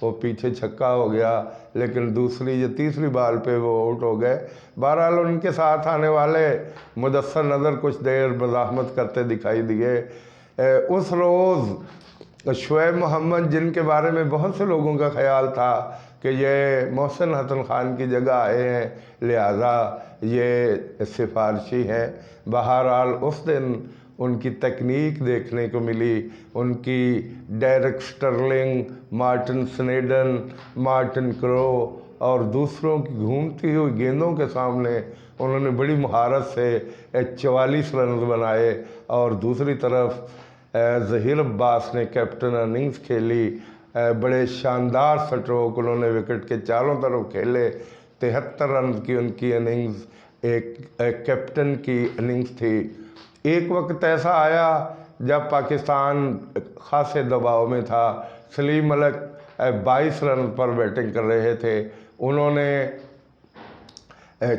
وہ پیچھے چھکا ہو گیا، لیکن دوسری یا تیسری بال پہ وہ آؤٹ ہو گئے۔ بہرحال ان کے ساتھ آنے والے مدثر نظر کچھ دیر مزاحمت کرتے دکھائی دیے۔ اس روز شعیب محمد، جن کے بارے میں بہت سے لوگوں کا خیال تھا کہ یہ محسن حسن خان کی جگہ آئے ہیں لہذا یہ سفارشی ہیں، بہرحال اس دن ان کی تکنیک دیکھنے کو ملی، ان کی ڈیرک سٹرلنگ، مارٹن سنیڈن، مارٹن کرو اور دوسروں کی گھومتی ہوئی گیندوں کے سامنے انہوں نے بڑی مہارت سے 44 رنز بنائے، اور دوسری طرف ظہیر عباس نے کیپٹن اننگز کھیلی، بڑے شاندار سٹروک انہوں نے وکٹ کے چاروں طرف کھیلے۔ 73 رنز کی ان کی اننگز ایک کیپٹن کی اننگز تھی۔ ایک وقت ایسا آیا جب پاکستان خاصے دباؤ میں تھا، سلیم ملک 22 رن پر بیٹنگ کر رہے تھے، انہوں نے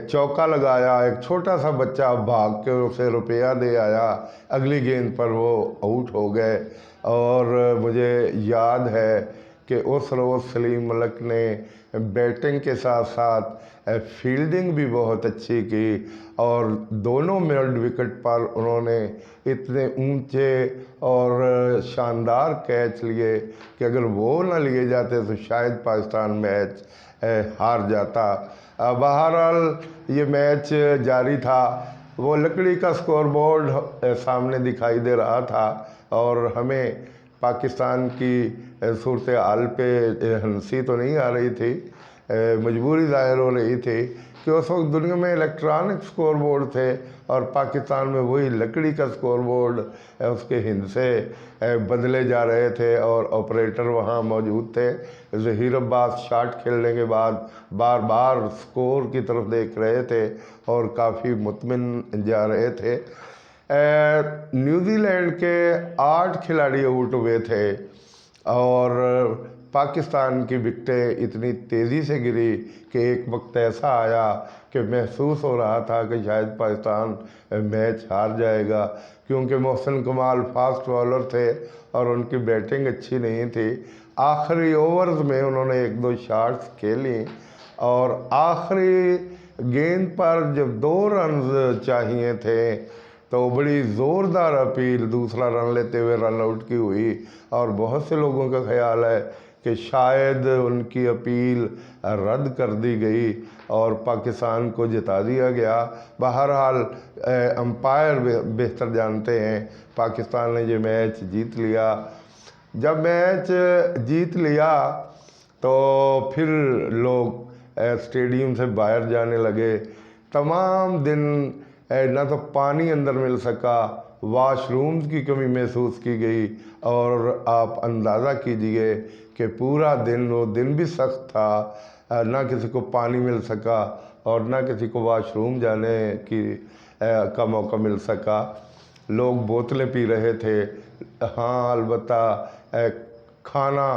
چوکا لگایا، ایک چھوٹا سا بچہ بھاگ کے اسے روپیہ دے آیا، اگلی گیند پر وہ آؤٹ ہو گئے۔ اور مجھے یاد ہے کہ اس روز سلیم ملک نے بیٹنگ کے ساتھ ساتھ فیلڈنگ بھی بہت اچھی کی، اور دونوں مڈ وکٹ پر انہوں نے اتنے اونچے اور شاندار کیچ لیے کہ اگر وہ نہ لیے جاتے تو شاید پاکستان میچ ہار جاتا۔ بہرحال یہ میچ جاری تھا، وہ لکڑی کا سکور بورڈ سامنے دکھائی دے رہا تھا، اور ہمیں پاکستان کی صورتحال پہ ہنسی تو نہیں آ رہی تھی، مجبوری ظاہر ہو رہی تھی کہ اس وقت دنیا میں الیکٹرانک سکور بورڈ تھے اور پاکستان میں وہی لکڑی کا سکور بورڈ اس کے ہندسے بدلے جا رہے تھے، اور آپریٹر وہاں موجود تھے۔ ظہیر عباس شاٹ کھیلنے کے بعد بار بار سکور کی طرف دیکھ رہے تھے اور کافی مطمئن جا رہے تھے۔ نیوزی لینڈ کے 8 کھلاڑی آؤٹ ہوئے تھے، اور پاکستان کی وکٹیں اتنی تیزی سے گری کہ ایک وقت ایسا آیا کہ محسوس ہو رہا تھا کہ شاید پاکستان میچ ہار جائے گا، کیونکہ محسن کمال فاسٹ بالر تھے اور ان کی بیٹنگ اچھی نہیں تھی۔ آخری اوورز میں انہوں نے 1-2 شاٹس کھیلی، اور آخری گیند پر جب 2 رنز چاہیے تھے تو بڑی زوردار اپیل دوسرا رن لیتے ہوئے رن آؤٹ کی ہوئی، اور بہت سے لوگوں کا خیال ہے کہ شاید ان کی اپیل رد کر دی گئی اور پاکستان کو جتا دیا گیا۔ بہرحال امپائر بہتر جانتے ہیں، پاکستان نے یہ میچ جیت لیا۔ جب میچ جیت لیا تو پھر لوگ اسٹیڈیم سے باہر جانے لگے۔ تمام دن نہ تو پانی اندر مل سکا، واش رومز کی کمی محسوس کی گئی، اور آپ اندازہ کیجئے کہ پورا دن، وہ دن بھی سخت تھا، نہ کسی کو پانی مل سکا اور نہ کسی کو واش روم جانے کا موقع مل سکا۔ لوگ بوتلیں پی رہے تھے، ہاں البتہ کھانا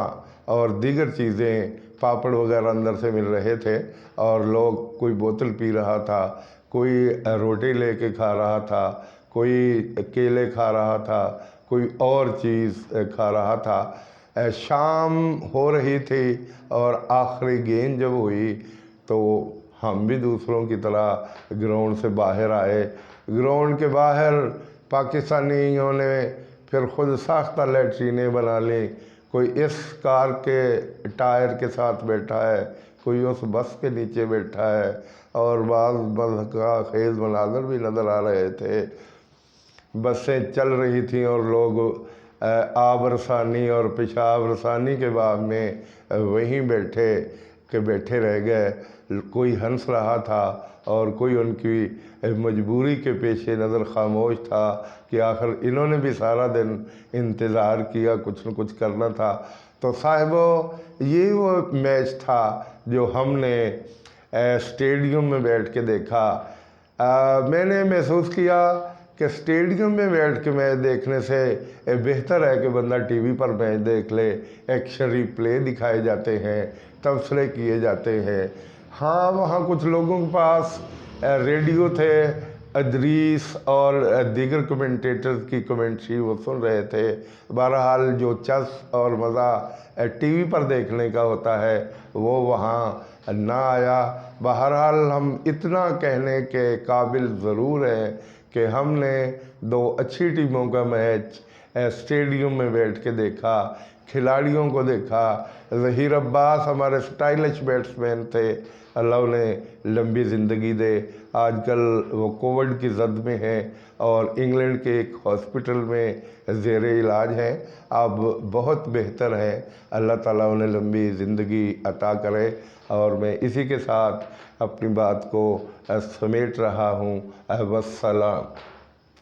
اور دیگر چیزیں پاپڑ وغیرہ اندر سے مل رہے تھے، اور لوگ کوئی بوتل پی رہا تھا، کوئی روٹی لے کے کھا رہا تھا، کوئی کیلے کھا رہا تھا، کوئی اور چیز کھا رہا تھا۔ شام ہو رہی تھی اور آخری گیند جب ہوئی تو ہم بھی دوسروں کی طرح گراؤنڈ سے باہر آئے۔ گراؤنڈ کے باہر پاکستانیوں نے پھر خود ساختہ لیٹرینیں بنا لیں، کوئی اس کار کے ٹائر کے ساتھ بیٹھا ہے، کوئی اس بس کے نیچے بیٹھا ہے، اور بعض مضحکہ خیز مناظر بھی نظر آ رہے تھے۔ بسیں چل رہی تھیں اور لوگ آب رسانی اور پیشاب رسانی کے باب میں وہیں بیٹھے رہ گئے۔ کوئی ہنس رہا تھا اور کوئی ان کی مجبوری کے پیش نظر خاموش تھا کہ آخر انہوں نے بھی سارا دن انتظار کیا، کچھ نہ کچھ کرنا تھا۔ تو صاحبو، یہ وہ میچ تھا جو ہم نے اسٹیڈیم میں بیٹھ کے دیکھا۔ میں نے محسوس کیا کہ اسٹیڈیم میں بیٹھ کے میچ دیکھنے سے بہتر ہے کہ بندہ ٹی وی پر میچ دیکھ لے۔ ایکشن ریپلے دکھائے جاتے ہیں، تبصرے کیے جاتے ہیں۔ ہاں، وہاں کچھ لوگوں کے پاس ریڈیو تھے، ادریس اور دیگر کمنٹیٹرز کی کمنٹری وہ سن رہے تھے۔ بہرحال جو چس اور مزہ ٹی وی پر دیکھنے کا ہوتا ہے وہ وہاں نہ آیا۔ بہرحال ہم اتنا کہنے کے قابل ضرور ہیں کہ ہم نے 2 اچھی ٹیموں کا میچ اسٹیڈیم میں بیٹھ کے دیکھا، کھلاڑیوں کو دیکھا۔ ظہیر عباس ہمارے سٹائلش بیٹسمین تھے، اللہ انہیں لمبی زندگی دے۔ آج کل وہ کووڈ کی زد میں ہیں اور انگلینڈ کے ایک ہاسپٹل میں زیر علاج ہیں، اب بہت بہتر ہیں۔ اللہ تعالیٰ انہیں لمبی زندگی عطا کرے، اور میں اسی کے ساتھ اپنی بات کو سمیٹ رہا ہوں۔ والسلام۔